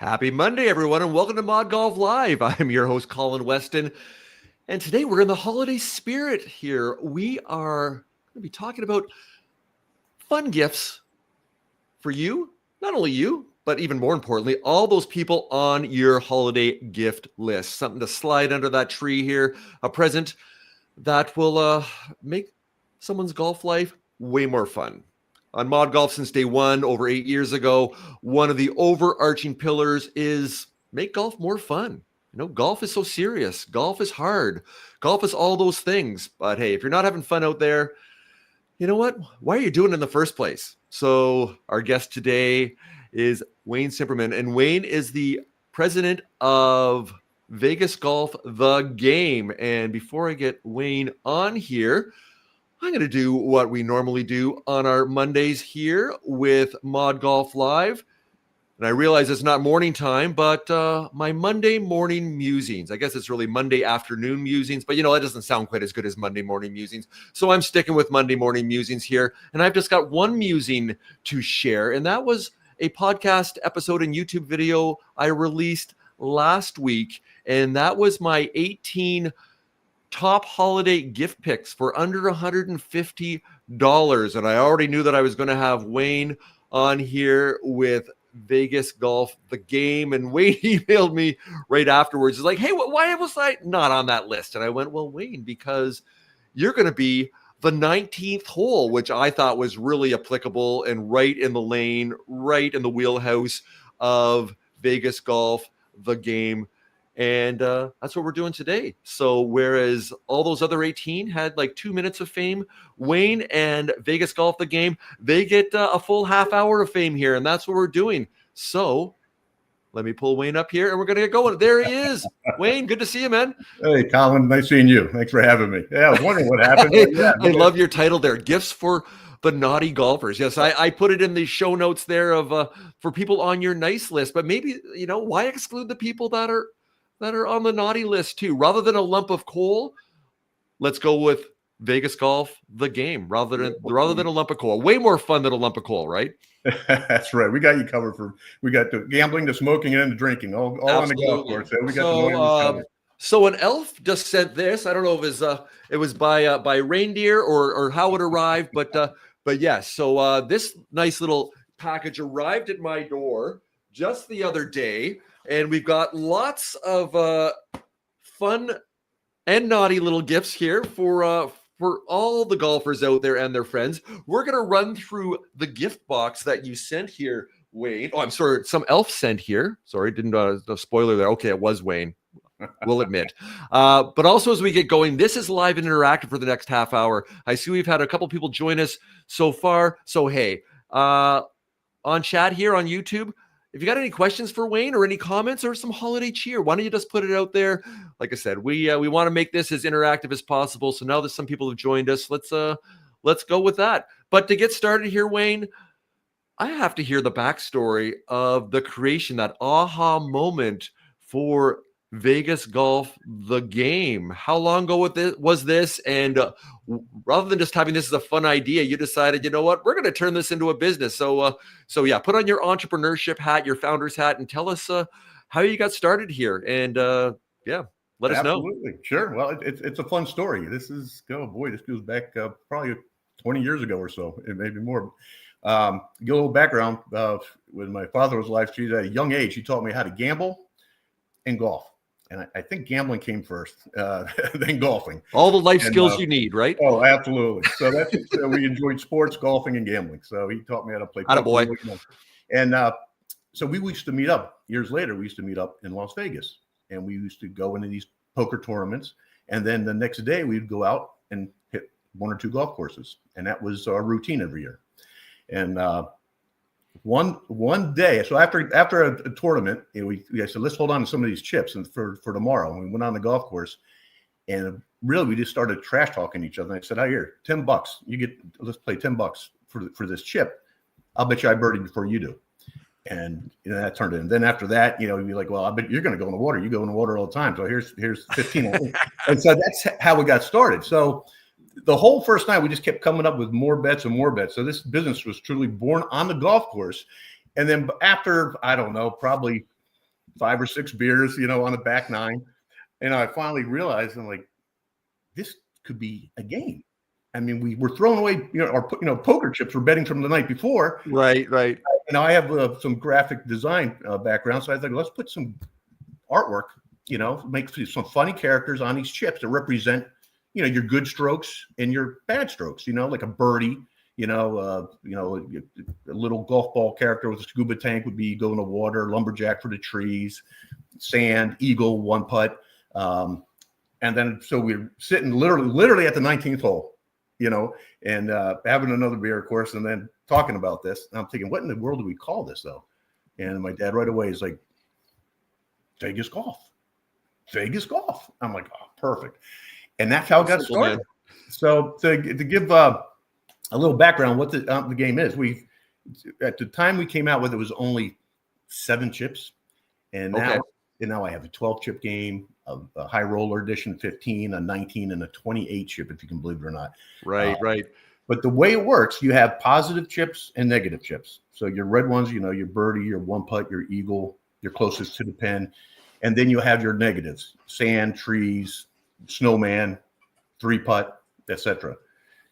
Happy Monday, everyone, and welcome to ModGolf Live. I'm your host, Colin Weston, and today we're in the holiday spirit here. We are going to be talking about fun gifts for you, not only you, but even more importantly, all those people on your holiday gift list. Something to slide under that tree here, a present that will make someone's golf life way more fun. On ModGolf since day one, over 8 years ago, one of the overarching pillars is make golf more fun. You know, golf is so serious. Golf is hard. Golf is all those things. But hey, if you're not having fun out there, you know what? Why are you doing it in the first place? So our guest today is Wayne Cimperman, and Wayne is the president of Vegas Golf, the game. And before I get Wayne on here, I'm going to do what we normally do on our Mondays here with ModGolf Live. And I realize it's not morning time, but my Monday morning musings. I guess it's really Monday afternoon musings, but that doesn't sound quite as good as Monday morning musings. So I'm sticking with Monday morning musings here. And I've just got one musing to share. And that was a podcast episode and YouTube video I released last week. And that was my 18 top holiday gift picks for under $150. And I already knew that I was going to have Wayne on here with Vegas Golf, the game. And Wayne emailed me right afterwards. He's like, hey, why was I not on that list? And I went, well, Wayne, because you're going to be the 19th hole, which I thought was really applicable and right in the lane, right in the wheelhouse of Vegas Golf, the game. And that's what we're doing today. So whereas all those other 18 had like 2 minutes of fame, Wayne and Vegas Golf, the game, they get a full half hour of fame here. And that's what we're doing. So let me pull Wayne up here and we're going to get going. There he is. Wayne, good to see you, man. Hey, Colin, nice seeing you. Thanks for having me. Yeah, I was wondering what happened. I love your title there, Gifts for the Naughty Golfers. Yes, I put it in the show notes there of for people on your nice list. But maybe, why exclude the people that are on the naughty list too? Rather than a lump of coal, let's go with Vegas Golf, the game, rather than a lump of coal. Way more fun than a lump of coal, right? That's right. We got you covered we got the gambling, the smoking, and the drinking, all on the golf course. So we got so an elf just sent this. I don't know if it was by reindeer or how it arrived, but yes. So this nice little package arrived at my door just the other day. And we've got lots of fun and naughty little gifts here for all the golfers out there and their friends. We're going to run through the gift box that you sent here, Wayne. Oh, I'm sorry. Some elf sent here. Sorry, didn't no spoiler there. Okay, it was Wayne. We'll admit. But also as we get going, this is live and interactive for the next half hour. I see we've had a couple people join us so far. So, hey, on chat here on YouTube, if you got any questions for Wayne or any comments or some holiday cheer, why don't you just put it out there? Like I said, we want to make this as interactive as possible. So now that some people have joined us, let's go with that. But to get started here, Wayne, I have to hear the backstory of the creation, that aha moment for Vegas Golf, the game. How long ago was this? And rather than just having this as a fun idea, you decided, you know what, we're going to turn this into a business. So yeah, put on your entrepreneurship hat, your founder's hat, and tell us how you got started here. And yeah, let us know. Absolutely, sure. Well, it's a fun story. This goes back probably 20 years ago or so, and maybe more. Get a little background. When my father was alive, at a young age, he taught me how to gamble and golf. And I think gambling came first, then golfing. All the life skills you need, right? Oh, absolutely. So that's we enjoyed sports, golfing, and gambling. So he taught me how to play. Attaboy. And so we used to meet up. Years later, we used to meet up in Las Vegas. And we used to go into these poker tournaments. And then the next day, we'd go out and hit one or two golf courses. And that was our routine every year. And one day, so after a tournament, I said, let's hold on to some of these chips and for tomorrow. And we went on the golf course, and really we just started trash talking each other. And I said, "Oh, here, $10. Let's play $10 for this chip. I'll bet you I birdie before you do." And that turned in. And then after that, we'd be like, "Well, I bet you're going to go in the water. You go in the water all the time. So here's 15." And so that's how we got started. So the whole first night, we just kept coming up with more bets and more bets. So this business was truly born on the golf course. And then after, I don't know, probably 5 or 6 beers, on the back nine. And I finally realized, I'm like, this could be a game. I mean, we were throwing away, our poker chips were betting from the night before. Right. I have some graphic design background, so I thought, let's put some artwork, make some funny characters on these chips to represent, your good strokes and your bad strokes. Like a birdie, a little golf ball character with a scuba tank would be going to water, lumberjack for the trees, sand, eagle, one putt. And then so we're sitting literally at the 19th hole, and having another beer, of course, and then talking about this. And I'm thinking, what in the world do we call this, though? And my dad right away is like, Vegas golf. Vegas golf. I'm like, oh, perfect. And that's how it got started. Man. So to give a little background, what the game is, at the time we came out with, it was only 7 chips, and now I have a 12-chip game, a high roller edition 15, a 19, and a 28 chip, if you can believe it or not. Right. But the way it works, you have positive chips and negative chips. So your red ones, your birdie, your one putt, your eagle, your closest to the pin. And then you have your negatives, sand, trees, snowman, 3-putt, etc.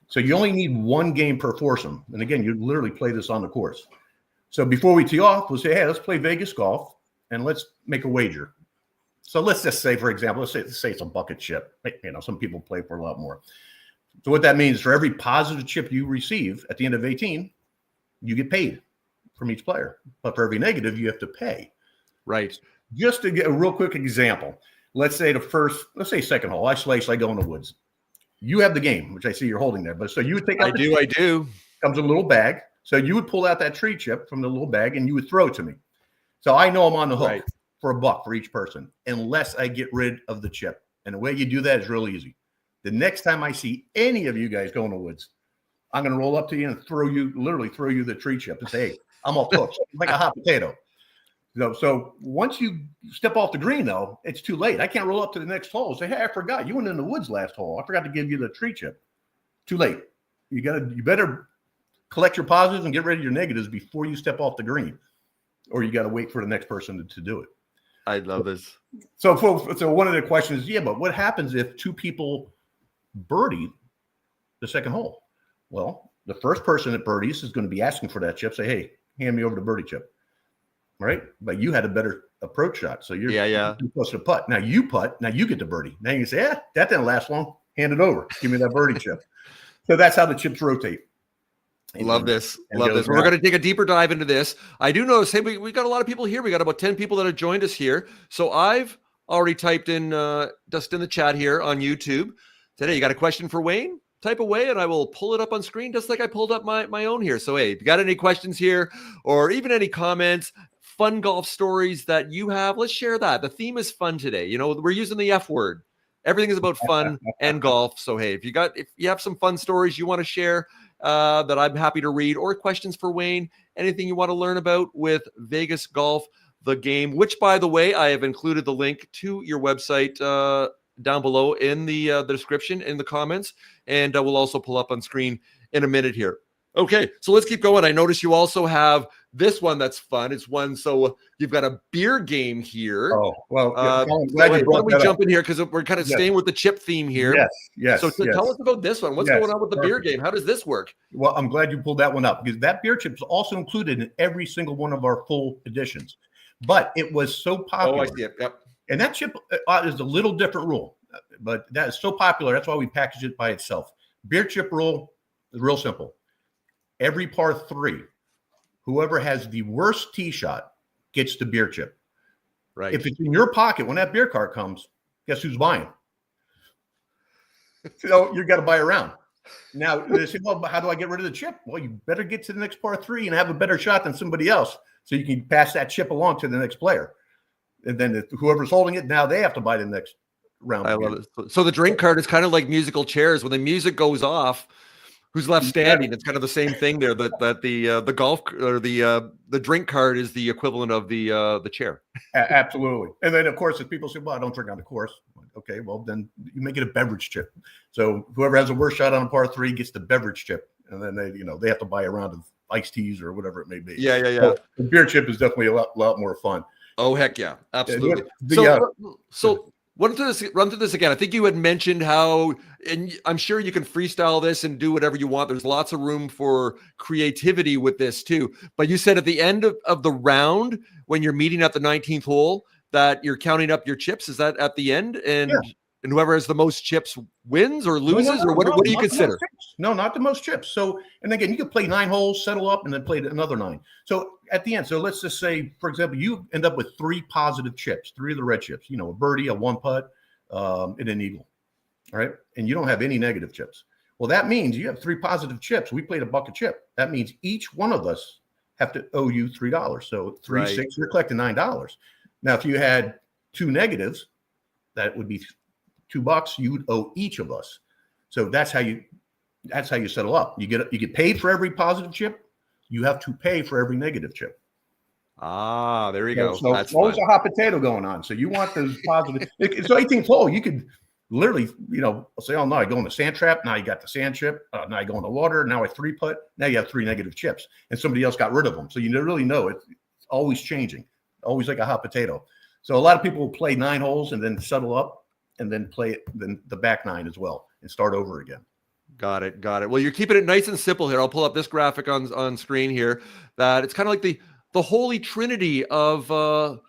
So you only need 1 game per foursome. And again, you literally play this on the course. So before we tee off, we'll say, hey, let's play Vegas golf and let's make a wager. So let's just say, for example, let's say it's a bucket chip. Some people play for a lot more. So what that means, for every positive chip you receive at the end of 18, you get paid from each player. But for every negative, you have to pay. Right. Just to get a real quick example, let's say second hole, I go in the woods. You have the game, which I see you're holding there. But so you would take out I do. Comes in a little bag. So you would pull out that tree chip from the little bag and you would throw it to me. So I know I'm on the hook for $1 for each person, unless I get rid of the chip. And the way you do that is really easy. The next time I see any of you guys go in the woods, I'm going to roll up to you and literally throw you the tree chip and say, hey, I'm all cooked, like a hot potato. So once you step off the green, though, it's too late. I can't roll up to the next hole and say, hey, I forgot. You went in the woods last hole. I forgot to give you the tree chip. Too late. You better collect your positives and get rid of your negatives before you step off the green, or you got to wait for the next person to do it. I love this. So one of the questions is, but what happens if 2 people birdie the second hole? Well, the first person that birdies is going to be asking for that chip. Say, hey, hand me over the birdie chip. Right? But you had a better approach shot. So you're supposed to putt. Now you putt. Now you get the birdie. Now you say, that didn't last long. Hand it over. Give me that birdie chip. So that's how the chips rotate. Love this. We're going to take a deeper dive into this. I do notice, hey, we got a lot of people here. We got about 10 people that have joined us here. So I've already typed in just in the chat here on YouTube. Today, you got a question for Wayne? Type away and I will pull it up on screen just like I pulled up my own here. So, hey, if you got any questions here or even any comments, fun golf stories that you have, let's share that. The theme is fun today. We're using the F word. Everything is about fun and golf. So, hey, if you have some fun stories you want to share that I'm happy to read, or questions for Wayne, anything you want to learn about with Vegas Golf, the game, which, by the way, I have included the link to your website down below in the description, in the comments, and we'll also pull up on screen in a minute here. Okay, so let's keep going. I notice you also have this one that's fun. It's one, so you've got a beer game here. Oh, well, why don't we jump in here, because we're kind of staying with the chip theme here. Yes. So tell us about this one. What's going on with the beer game? How does this work? Well, I'm glad you pulled that one up, because that beer chip is also included in every single one of our full editions. But it was so popular. Oh, I see it. Yep. And that chip is a little different rule, but that is so popular. That's why we package it by itself. Beer chip rule is real simple. Every par 3, whoever has the worst tee shot gets the beer chip. Right. If it's in your pocket when that beer cart comes, guess who's buying? So you got to buy around. Now, they say, well, how do I get rid of the chip? Well, you better get to the next par 3 and have a better shot than somebody else, so you can pass that chip along to the next player. And then whoever's holding it, now they have to buy the next round. I love it. So the drink cart is kind of like musical chairs. When the music goes off, who's left standing? It's kind of the same thing there. That the golf or the drink cart is the equivalent of the chair. Absolutely. And then of course, if people say, "Well, I don't drink on the course," okay, well then you make it a beverage chip. So whoever has the worst shot on a par 3 gets the beverage chip, and then they have to buy a round of iced teas or whatever it may be. Yeah. So the beer chip is definitely a lot more fun. Oh, heck yeah. Absolutely. The, So run through this again. I think you had mentioned how, and I'm sure you can freestyle this and do whatever you want. There's lots of room for creativity with this too. But you said at the end of the round, when you're meeting at the 19th hole, that you're counting up your chips. Is that at the end? yeah. And whoever has the most chips wins or loses, No, or what do you consider? No, not the most chips. So, and again, you could play 9 holes, settle up, and then play another 9. So at the end, so let's just say, for example, you end up with 3 positive chips, 3 of the red chips, a birdie, a 1 putt, and an eagle. All right. And you don't have any negative chips. Well, that means you have 3 positive chips. We played a buck a chip. That means each one of us have to owe you $3. So 3, Right. 6, you're collecting $9. Now, if you had 2 negatives, that would be $2 you would owe each of us. So that's how you settle up. You get paid for every positive chip. You have to pay for every negative chip. Ah, there you go. So That's always fun. a hot potato going on. So you want those positive. So 18th hole, you could literally, say, oh no, I go in the sand trap. Now you got the sand chip. Now I go in the water. Now I 3 putt. Now you have 3 negative chips, and somebody else got rid of them. So you really know it's always changing, always like a hot potato. So a lot of people will play 9 holes and then settle up, and then play the back 9 as well and start over again. Got it. Well, you're keeping it nice and simple here. I'll pull up this graphic on screen here. That it's kind of like the holy trinity of golf,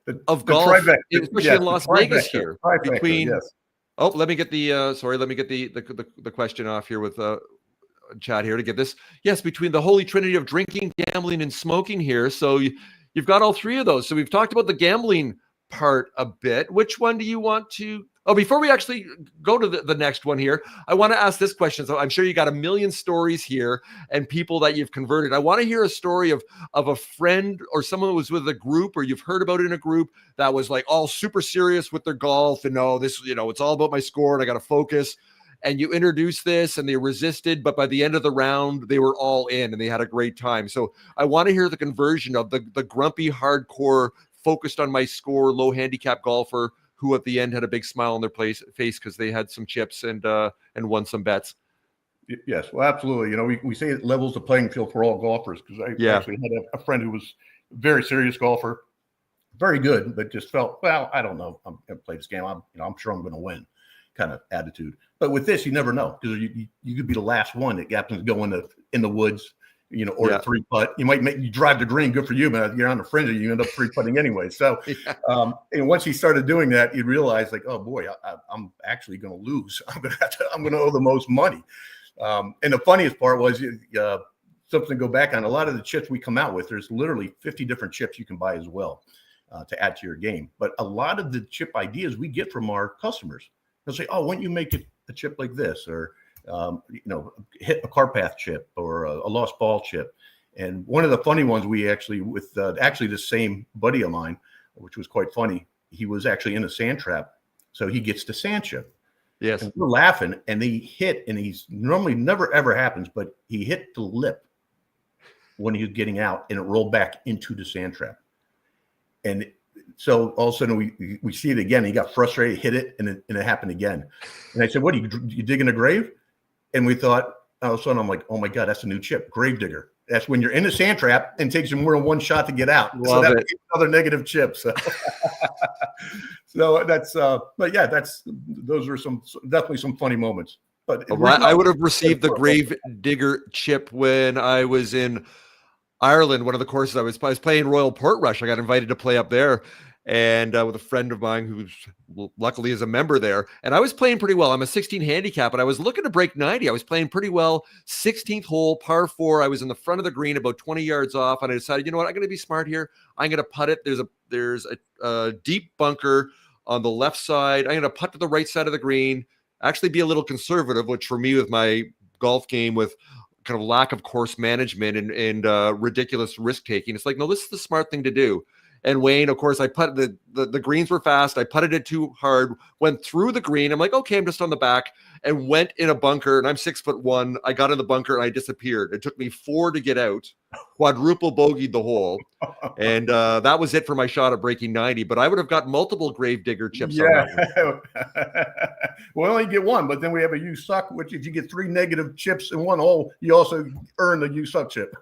trifecta, especially in Las Vegas here. Between yes. Oh, let me get the question off here with chat here to get this. Yes, between the holy trinity of drinking, gambling, and smoking here. So you've got all 3 of those. So we've talked about the gambling part a bit. Which one do you want to? Oh, before we actually go to the next one here, I want to ask this question. So I'm sure you got a million stories here and people that you've converted. I want to hear a story of a friend or someone who was with a group, or you've heard about it in a group that was like all super serious with their golf and no, this, it's all about my score and I got to focus. And you introduced this and they resisted, but by the end of the round, they were all in and they had a great time. So I want to hear the conversion of the grumpy, hardcore, focused on my score, low handicap golfer who at the end had a big smile on their face because they had some chips and won some bets. Yes, well, absolutely. We say it levels the playing field for all golfers, because I actually had a friend who was a very serious golfer, very good, but just felt, well, I don't know, I'm going to play this game. I'm sure I'm going to win kind of attitude. But with this, you never know, because you could be the last one that happens to go in the woods, or the 3 putt. You drive the green, good for you, but you're on the fringe and you end up 3 putting anyway. So, and once he started doing that, you realize like, oh boy, I'm actually going to lose. I'm going to owe the most money. And the funniest part was something to go back on. A lot of the chips we come out with, there's literally 50 different chips you can buy as well to add to your game. But a lot of the chip ideas we get from our customers. They'll say, oh, why don't you make it a chip like this, or hit a car path chip, or a lost ball chip. And one of the funny ones we actually, with actually the same buddy of mine, which was quite funny, he was actually in a sand trap. So he gets the sand chip. Yes. And we're laughing, and he hit, and he's normally never ever happens, but he hit the lip when he was getting out, and it rolled back into the sand trap. And so all of a sudden we see it again. He got frustrated, hit it, and it happened again. And I said, what, you digging a grave? And we thought, all of a sudden I'm like, oh my God, that's a new chip, grave digger. That's when you're in a sand trap and it takes you more than 1 shot to get out. Love so it. that's another negative chip. So, so that's, but yeah, those are definitely some funny moments. But I would have received the grave digger chip when I was in Ireland. One of the courses I was playing Royal Portrush. I got invited to play up there, and with a friend of mine who's luckily is a member there. And I was playing pretty well. I'm a 16 handicap, and I was looking to break 90. I was playing pretty well. 16th hole, par 4. I was in the front of the green, about 20 yards off, and I decided, you know what, I'm going to be smart here. I'm going to putt it. There's a deep bunker on the left side. I'm going to putt to the right side of the green. Actually, be a little conservative, which for me with my golf game with kind of lack of course management and ridiculous risk taking, it's like, no, this is the smart thing to do. And Wayne, of course, I putted the greens were fast. I putted it too hard, went through the green. I'm like, okay, I'm just on the back, and went in a bunker, and I'm 6'1". I got in the bunker and I disappeared. It took me 4 to get out. quadruple bogeyed the hole. And that was it for my shot at breaking 90. But I would have got multiple Gravedigger chips on that one. We only get one, but then we have a you suck, which if you get 3 negative chips in one hole, you also earn the you suck chip.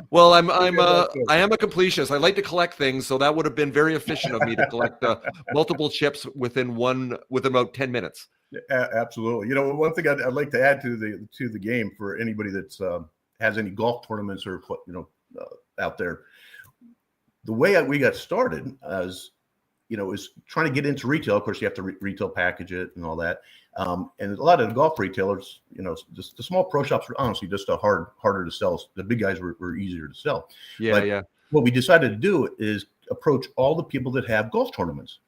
Well, I am a completionist. I like to collect things, so that would have been very efficient of me to collect multiple chips within about 10 minutes. Absolutely. You know, one thing I'd like to add to the game for anybody that's has any golf tournaments or out there. The way we got started as is trying to get into retail. Of course, you have to retail package it and all that. And a lot of the golf retailers, just the small pro shops were honestly just harder to sell. The big guys were easier to sell. Yeah. What we decided to do is approach all the people that have golf tournaments,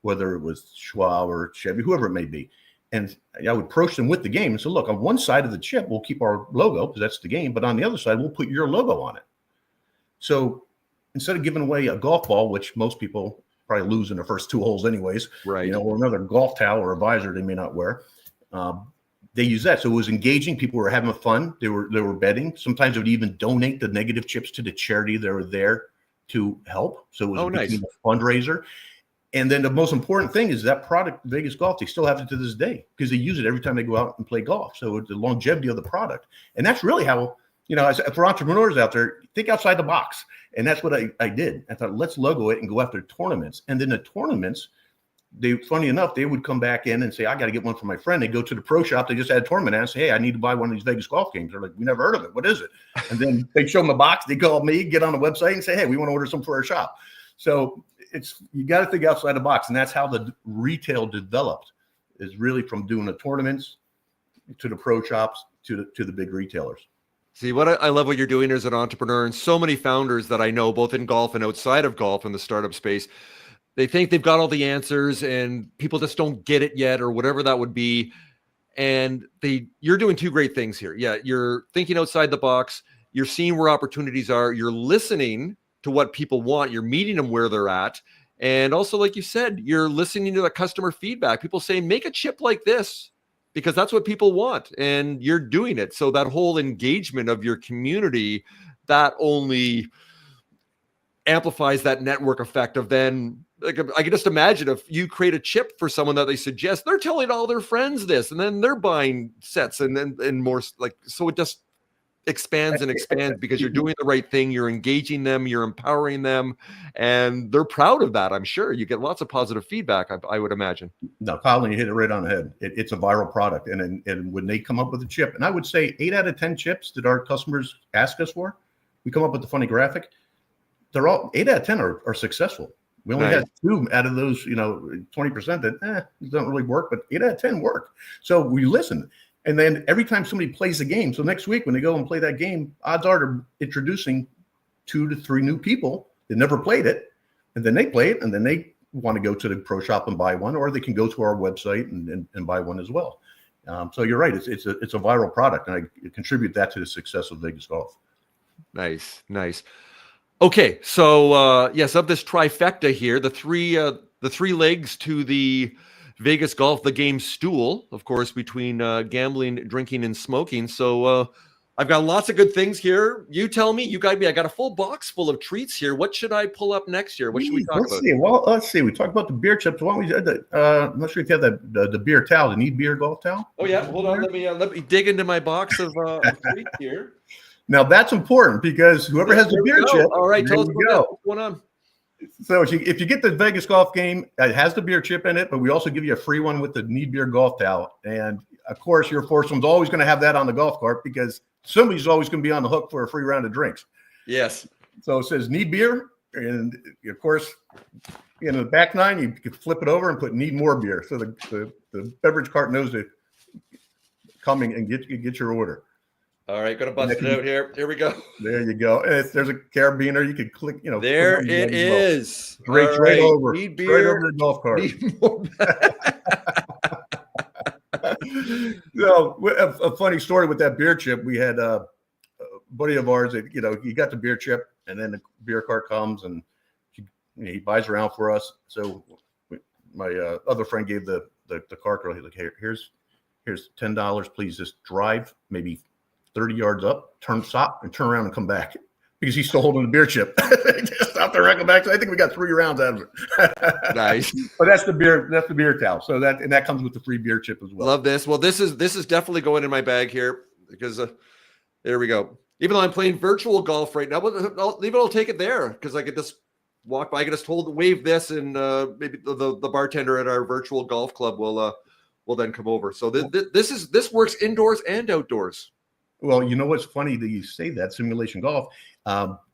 whether it was Schwab or Chevy, whoever it may be. And I would approach them with the game and say, look, on one side of the chip, we'll keep our logo because that's the game. But on the other side, we'll put your logo on it. So instead of giving away a golf ball, which most people probably lose in the first 2 holes anyways, right? Or another golf towel or a visor they may not wear. They use that. So it was engaging. People were having fun. They were betting. Sometimes they would even donate the negative chips to the charity they were there to help. So it was nice. A fundraiser. And then the most important thing is that product, Vegas Golf, they still have it to this day because they use it every time they go out and play golf. So it's the longevity of the product. And that's really how, for entrepreneurs out there, think outside the box. And that's what I did. I thought, let's logo it and go after tournaments. And then the tournaments, funny enough, they would come back in and say, I got to get one for my friend. They go to the pro shop. They just had a tournament and say, hey, I need to buy one of these Vegas Golf games. They're like, we never heard of it. What is it? And then they show them the box. They call me, get on the website and say, hey, we want to order some for our shop. So you got to think outside the box. And that's how the retail developed, is really from doing the tournaments to the pro shops to the big retailers. See, I love what you're doing as an entrepreneur, and so many founders that I know, both in golf and outside of golf in the startup space, they think they've got all the answers and people just don't get it yet or whatever that would be. And you're doing 2 great things here. Yeah, you're thinking outside the box. You're seeing where opportunities are. You're listening to what people want. You're meeting them where they're at. And also, like you said, you're listening to the customer feedback. People say, make a chip like this, because that's what people want, and you're doing it. So that whole engagement of your community, that only amplifies that network effect of then, like, I can just imagine if you create a chip for someone that they suggest, they're telling all their friends this, and then they're buying sets and more, like, so it just expands and expands because you're doing the right thing. You're engaging them, you're empowering them, and they're proud of that. I'm sure you get lots of positive feedback, I would imagine. No, Colin, you hit it right on the head. It's a viral product. And when they come up with a chip, and I would say 8 out of 10 chips that our customers ask us for, we come up with a funny graphic. They're all 8 out of 10 are successful. We only had 2 out of those, 20% that it doesn't really work, but 8 out of 10 work. So we listen. And then every time somebody plays a game, so next week when they go and play that game, odds are they're introducing 2 to 3 new people that never played it, and then they play it, and then they want to go to the pro shop and buy one, or they can go to our website and buy one as well. So you're right; it's a viral product, and I contribute that to the success of Vegas Golf. Nice. Okay, so yes, of this trifecta here, the three legs to the Vegas Golf, the game stool, of course, between gambling, drinking, and smoking. So I've got lots of good things here. You tell me, you guide me. I got a full box full of treats here. What should I pull up next year? What should we talk about? Well, let's see. We talked about the beer chips. Why don't we? I'm not sure if you have the beer towel, the Need Beer golf towel. Oh yeah, hold on. Let me dig into my box of treats here. Now that's important because whoever has the beer chip. All right, tell us what's going on. So if you get the Vegas Golf game, it has the beer chip in it, but we also give you a free one with the Need Beer golf towel. And of course, your foursome's always going to have that on the golf cart because somebody's always going to be on the hook for a free round of drinks. Yes. So it says Need Beer, and of course, in the back 9, you can flip it over and put Need More Beer. So the beverage cart knows to come and get your order. All right, gonna bust it out here. Here we go. There you go. There's a carabiner. You can click. There it is. Right over. Need beer. Right over the golf cart. Need more. So a funny story with that beer chip. We had a buddy of ours that he got the beer chip, and then the beer cart comes and he buys around for us. So my other friend gave the cart girl. He's like, "Hey, here's $10. Please just drive maybe 30 yards up, stop, and turn around and come back because he's still holding the beer chip. Just stop there and come back. So I think we got 3 rounds out of it. Nice. But that's the beer towel. So that comes with the free beer chip as well. Love this. Well, this is definitely going in my bag here because there we go. Even though I'm playing virtual golf right now, I'll take it there because I could just walk by. I could just wave this, and maybe the bartender at our virtual golf club will then come over. So this works indoors and outdoors. Well, you know what's funny that you say that, simulation golf.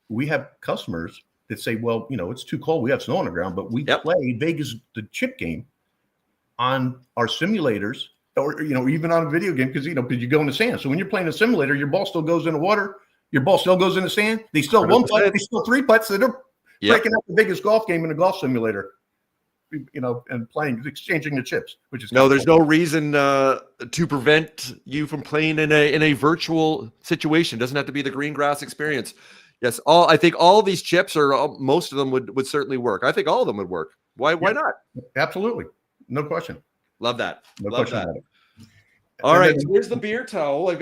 We have customers that say, well, it's too cold. We have snow on the ground, but we play Vegas, the chip game, on our simulators, or even on a video game, because you go in the sand. So when you're playing a simulator, your ball still goes in the water, your ball still goes in the sand. They still 1 putt, they still 3 putts. So they're breaking up the biggest golf game in a golf simulator, and exchanging the chips, which is there's no reason to prevent you from playing in a virtual situation. It doesn't have to be the green grass experience. Yes, I think all these chips, or most of them, would certainly work. I think all of them would work. Why not? Absolutely, no question. Love that. No Love question that. about it. All right, so here's the beer towel. I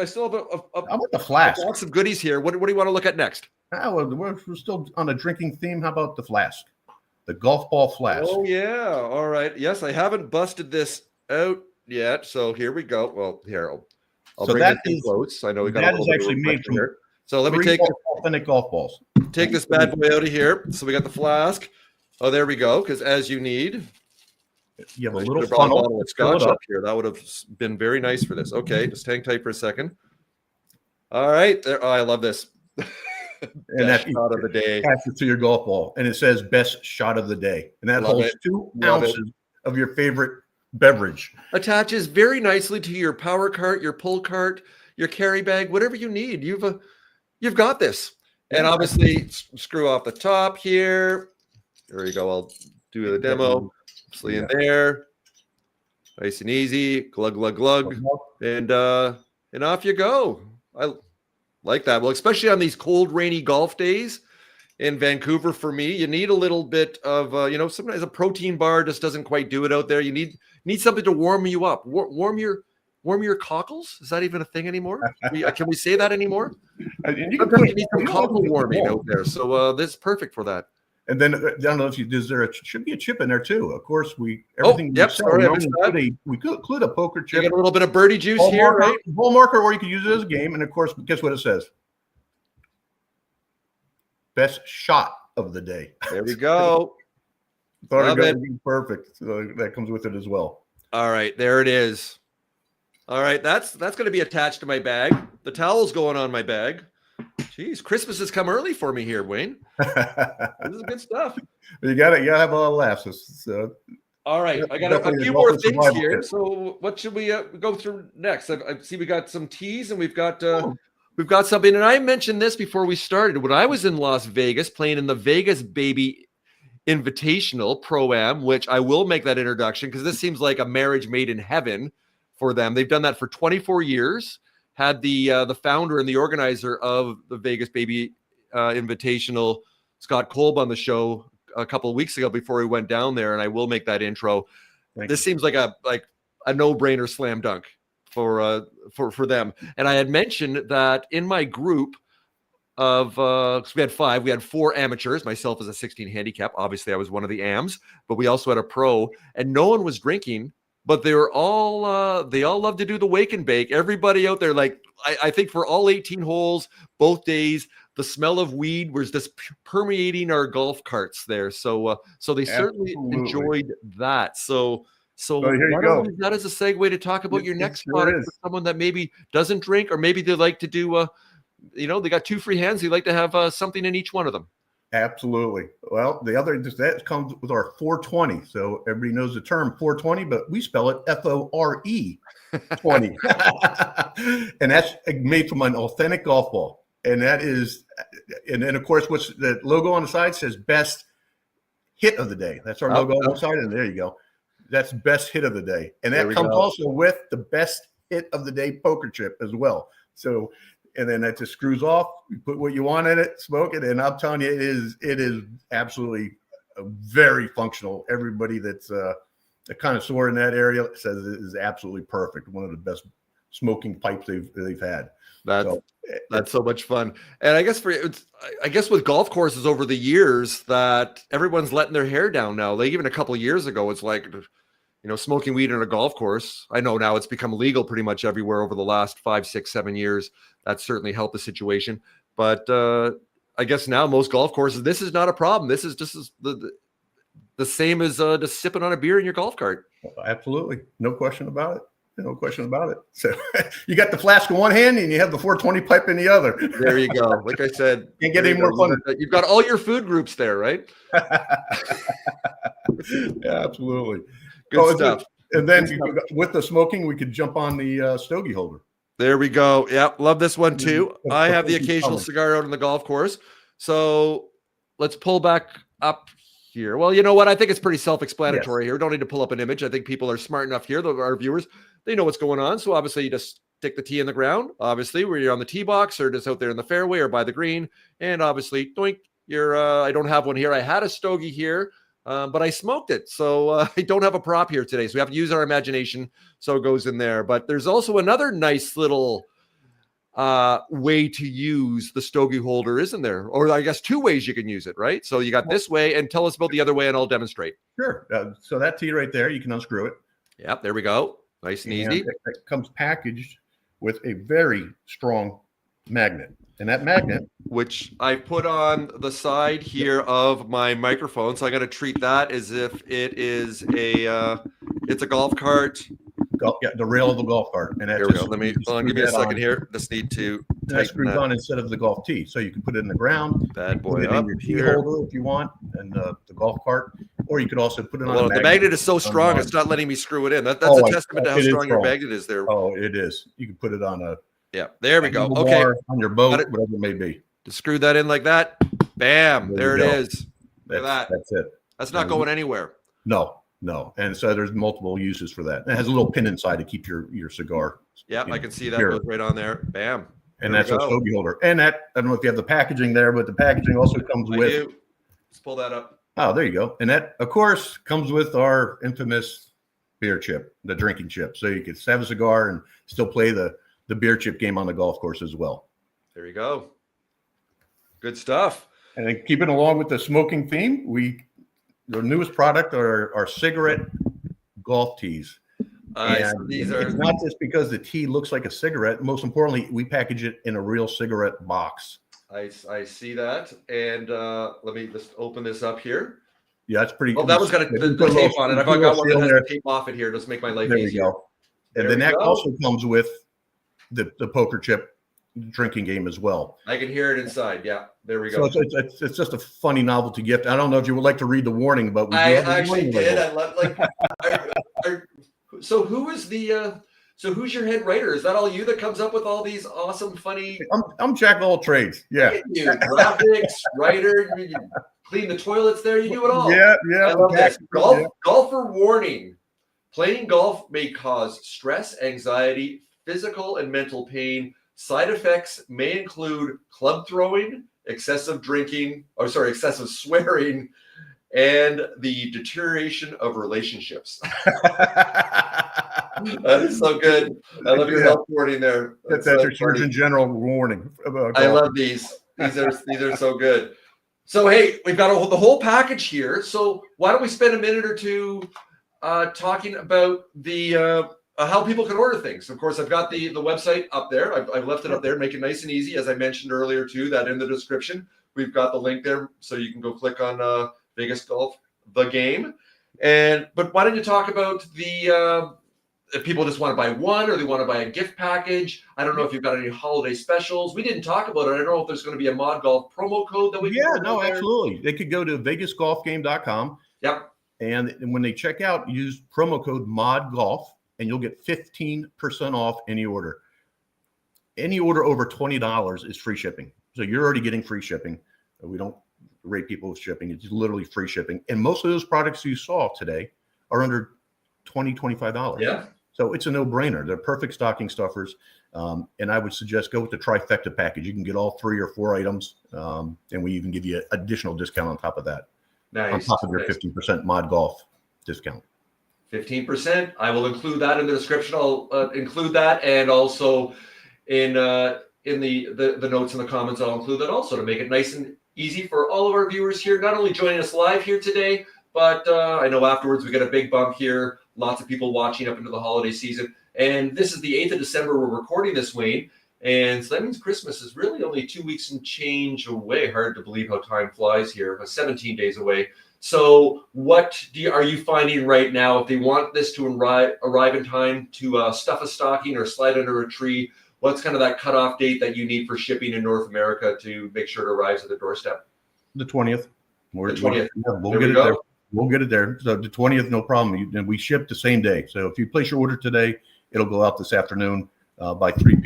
still have how about the flask? Lots of goodies here. What do you want to look at next? We're still on a drinking theme. How about the flask? The golf ball flask. Oh, yeah. All right. Yes, I haven't busted this out yet. So here we go. Well, here, I'll bring this in close. I know we got that a little is bit actually made from here. So let me take authentic golf balls. Take this bad boy out of here. So we got the flask. Oh, there we go. Because as you need, you have a little bottle of scotch up here. That would have been very nice for this. Okay, just hang tight for a second. All right. There. Oh, I love this. And that shot of the day. Attach it to your golf ball, and it says "best shot of the day," and that holds 2 ounces of your favorite beverage. Attaches very nicely to your power cart, your pull cart, your carry bag, whatever you need. You've got this. And obviously, screw off the top here. There you go. I'll do the demo. Obviously in there, nice and easy. Glug glug glug, and off you go. I like that. Well, especially on these cold, rainy golf days in Vancouver, for me, you need a little bit of sometimes a protein bar just doesn't quite do it out there. You need something to warm you up. Warm your cockles. Is that even a thing anymore? Can we say that anymore? And you need some cockle warming out there. So this is perfect for that. And then I don't know if should be a chip in there too. Of course, we include a poker chip. You get a little bit of birdie juice here, right? Ball marker, or you can use it as a game. And of course, guess what it says? Best shot of the day. There we go. Thought it would be perfect. So that comes with it as well. All right, there it is. All right, that's going to be attached to my bag. The towel's going on my bag. Jeez, Christmas has come early for me here, Wayne. This is good stuff. You gotta have all laughs. All right, I got a few more things here. So what should we go through next? I see we got some teas, and we've got something. And I mentioned this before we started. When I was in Las Vegas playing in the Vegas Baby Invitational Pro-Am, which I will make that introduction because this seems like a marriage made in heaven for them. They've done that for 24 years. Had the founder and the organizer of the Vegas Baby Invitational, Scott Kolb, on the show a couple of weeks ago before he went down there, and I will make that intro. This seems like a no-brainer slam dunk for them. And I had mentioned that in my group of so we had 5, we had 4 amateurs, myself as a 16 handicap. Obviously, I was one of the AMs, but we also had a pro, and no one was drinking. But they were all they all love to do the wake and bake. Everybody out there, I think for all 18 holes, both days, the smell of weed was just permeating our golf carts there. So they certainly enjoyed that. So why don't we use that as a segue to talk about your next product for someone that maybe doesn't drink, or maybe they like to do they got 2 free hands. They like to have something in each one of them. Absolutely. Well, that comes with our 420. So everybody knows the term 420, but we spell it FORE 20. And that's made from an authentic golf ball. And that is, and then of course, what's the logo on the side says best hit of the day. That's our logo on the side. And there you go. That's best hit of the day. And that comes also with the best hit of the day poker chip as well. So, and then that just screws off. You put what you want in it, smoke it, and I'm telling you, it is absolutely very functional. Everybody that's a connoisseur in that area says it is absolutely perfect. One of the best smoking pipes they've had. That's So that's so much fun. And I guess I guess with golf courses over the years that everyone's letting their hair down now. Like even a couple of years ago, it's like, smoking weed in a golf course. I know now it's become legal pretty much everywhere over the last 5, 6, 7 years. That's certainly helped the situation. But I guess now most golf courses, this is not a problem. This is just the same as just sipping on a beer in your golf cart. absolutely, no question about it. No question about it. So you got the flask in one hand and you have the 420 pipe in the other. There you go. Like I said, Can't get any more fun. You've got all your food groups there, right? Yeah, absolutely. Good stuff. And then with the smoking, we could jump on the stogie holder. There we go. Yep, love this one too. I have the occasional cigar out on the golf course. So let's pull back up here. Well, you know what? I think it's pretty self-explanatory here. We don't need to pull up an image. I think people are smart enough here, our viewers, they know what's going on. So obviously you just stick the tee in the ground, obviously, where you're on the tee box or just out there in the fairway or by the green. And obviously, doink, I don't have one here. I had a stogie here, but I smoked it. So I don't have a prop here today. So we have to use our imagination. So it goes in there. But there's also another nice little way to use the stogie holder, isn't there? Or I guess two ways you can use it, right? So you got this way, and tell us about the other way and I'll demonstrate. Sure. So that tee right there, you can unscrew it. Yep, there we go. Nice and easy. It comes packaged with a very strong magnet. And that magnet, which I put on the side here of my microphone. So I got to treat that as if it is it's a golf cart. The rail of the golf cart. And there we go. Let me give me a second here. Just need to that screws on instead of the golf tee. So you can put it in the ground. Bad boy put it up in your tee here. holder if you want, and the golf cart. Or you could also put it on the magnet is so strong, it's not letting me screw it in. That's a testament to how strong your magnet is there. Oh, it is. You can put it on there we go. Okay. On your boat, whatever it may be. Just screw that in like that. Bam. There it is. Look at that. That's it. That's not going anywhere. No. And so there's multiple uses for that. It has a little pin inside to keep your cigar. Yeah, I can see that goes right on there. Bam. And that's a stogie holder. And that, I don't know if you have the packaging there, but the packaging also comes with. Let's pull that up. Oh, there you go. And that, of course, comes with our infamous beer chip, the drinking chip. So you can have a cigar and still play the beer chip game on the golf course as well. There you go. Good stuff. And then keeping along with the smoking theme, the newest product are our cigarette golf tees. It's not just because the tee looks like a cigarette. Most importantly, we package it in a real cigarette box. I see that. And let me just open this up here. Yeah, it's pretty. Oh, that one's got the tape on it. I've got one that has the tape off it here. Just make my life easier. There we go. And then that also comes with the poker chip drinking game as well. I can hear it inside. Yeah, there we go. So it's just a funny novelty gift. I don't know if you would like to read the warning, but I actually did. I love so who's your head writer? Is that all you that comes up with all these awesome, funny? I'm jack of all trades. Yeah. You graphics, writer, you clean the toilets there. You do it all. Yeah. I love this. Golfer warning: playing golf may cause stress, anxiety, physical and mental pain. Side effects may include club throwing, excessive swearing, and the deterioration of relationships. That is so good. I love your health warning there. That's your Surgeon General warning. I love these. These are so good. So hey, we've got the whole package here. So why don't we spend a minute or two talking about the how people can order things. Of course, I've got the website up there. I've left it up there, make it nice and easy. As I mentioned earlier too, that in the description, we've got the link there. So you can go click on Vegas Golf, the game. But why don't you talk about if people just want to buy one or they want to buy a gift package. I don't know if you've got any holiday specials. We didn't talk about it. I don't know if there's going to be a ModGolf promo code that we can absolutely. They could go to vegasgolfgame.com. Yep. And when they check out, use promo code ModGolf. And you'll get 15% off any order. Any order over $20 is free shipping. So you're already getting free shipping. We don't rate people with shipping. It's literally free shipping. And most of those products you saw today are under $20, $25. Yeah. So it's a no-brainer. They're perfect stocking stuffers. And I would suggest go with the trifecta package. You can get all 3 or 4 items. And we even give you an additional discount on top of that. Nice. On top of your 50% ModGolf discount. 15%. I will include that in the description. I'll include that, and also in in the notes and the comments. I'll include that also to make it nice and easy for all of our viewers here, not only joining us live here today, but I know afterwards we got a big bump here. Lots of people watching up into the holiday season. And this is the 8th of December. We're recording this, Wayne. And so that means Christmas is really only 2 weeks and change away. Hard to believe how time flies here. 17 days away. So what are you finding right now? If they want this to arrive in time to stuff a stocking or slide under a tree, what's kind of that cutoff date that you need for shipping in North America to make sure it arrives at the doorstep? The 20th. The 20th. We'll get it there. We'll get it there. So the 20th, no problem. And we ship the same day. So if you place your order today, it'll go out this afternoon by 3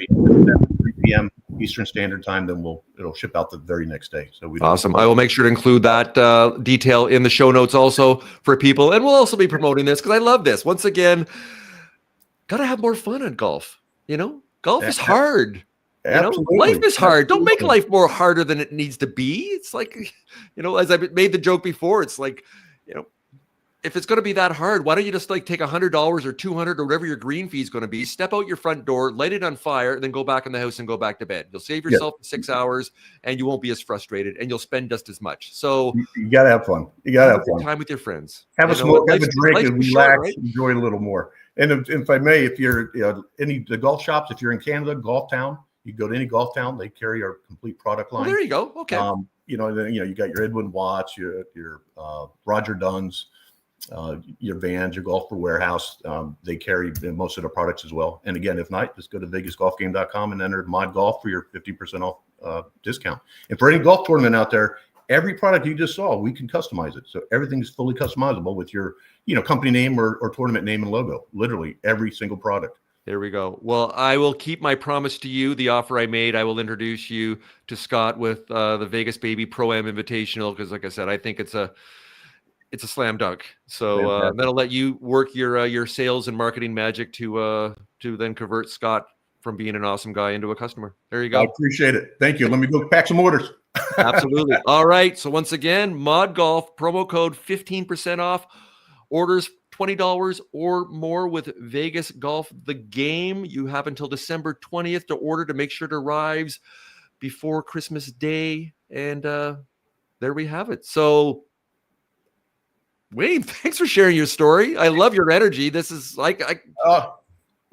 p.m. Eastern Standard Time. Then it'll ship out the very next day. So awesome. I will make sure to include that detail in the show notes also for people, and we'll also be promoting this because I love this. Once again, gotta have more fun at golf. Golf is hard. Life is hard. Don't make life more harder than it needs to be. It's like, as I made the joke before, it's like, if it's going to be that hard, why don't you just take $100 or $200 or whatever your green fee is going to be, step out your front door, light it on fire, and then go back in the house and go back to bed. You'll save yourself 6 hours and you won't be as frustrated and you'll spend just as much. So you got to have fun. You got to have fun. Time with your friends. Have a smoke, have a drink, and relax, right? Enjoy a little more. And if I may, if you're the golf shops, if you're in Canada, Golf Town, you go to any golf town, they carry our complete product line. Well, there you go. Okay. You got your Edwin Watts, your Roger Dunn's, your Vans, your Golf for Warehouse. They carry most of the products as well. And again, if not, just go to vegasgolfgame.com and enter ModGolf for your 50% off discount. And for any golf tournament out there, every product you just saw, we can customize it. So everything is fully customizable with your company name or tournament name and logo. Literally every single product. There we go. Well, I will keep my promise to you. The offer I made, I will introduce you to Scott with the Vegas Baby Pro-Am Invitational because, like I said, I think it's a slam dunk. So that'll let you work your sales and marketing magic to then convert Scott from being an awesome guy into a customer. There you go. I appreciate it. Thank you. Let me go pack some orders. Absolutely. All right. So once again, ModGolf promo code 15% off. Orders $20 or more with Vegas Golf the Game. You have until December 20th to order to make sure it arrives before Christmas Day. And there we have it. So Wayne, thanks for sharing your story. I love your energy. This is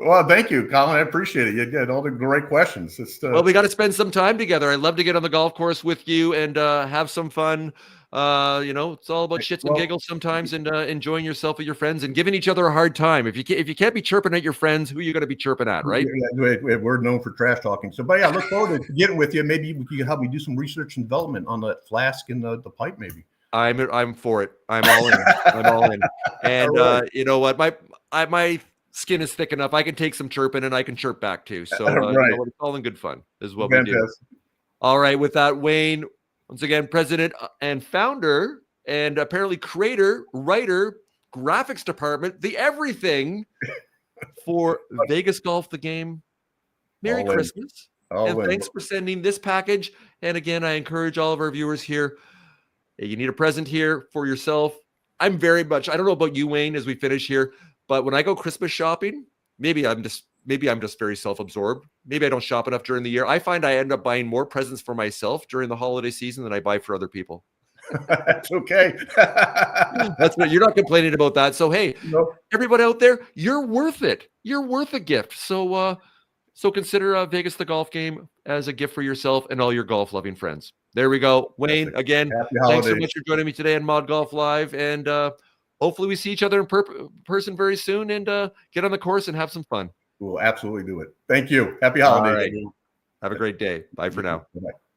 well, thank you, Colin. I appreciate it. You get all the great questions. Well, we got to spend some time together. I'd love to get on the golf course with you and have some fun. It's all about shits and giggles sometimes, and enjoying yourself with your friends and giving each other a hard time. If you can't be chirping at your friends, who are you going to be chirping at, right? Yeah, we're known for trash talking. So, but yeah, I look forward to getting with you. Maybe you can help me do some research and development on that flask and the pipe, maybe. I'm for it. I'm all in. I'm all in. And right. You know what? My skin is thick enough. I can take some chirping and I can chirp back too. So right. It's all in good fun is what we do. All right. With that, Wayne, once again, president and founder and apparently creator, writer, graphics department, the everything for Vegas Golf the Game. Merry Christmas. And thanks for sending this package. And again, I encourage all of our viewers here. You need a present here for yourself. I'm very much, I don't know about you, Wayne, as we finish here, but when I go Christmas shopping, maybe I'm just very self-absorbed. Maybe I don't shop enough during the year. I find I end up buying more presents for myself during the holiday season than I buy for other people. That's okay. That's what you're not complaining about that. So, hey, everybody out there, you're worth it. You're worth a gift. So consider Vegas the Golf Game as a gift for yourself and all your golf-loving friends. There we go. Wayne, again, thanks so much for joining me today on ModGolf Live. And hopefully we see each other in person very soon and get on the course and have some fun. We'll absolutely do it. Thank you. Happy holidays. All right. Have a great day. Bye for now. Bye-bye.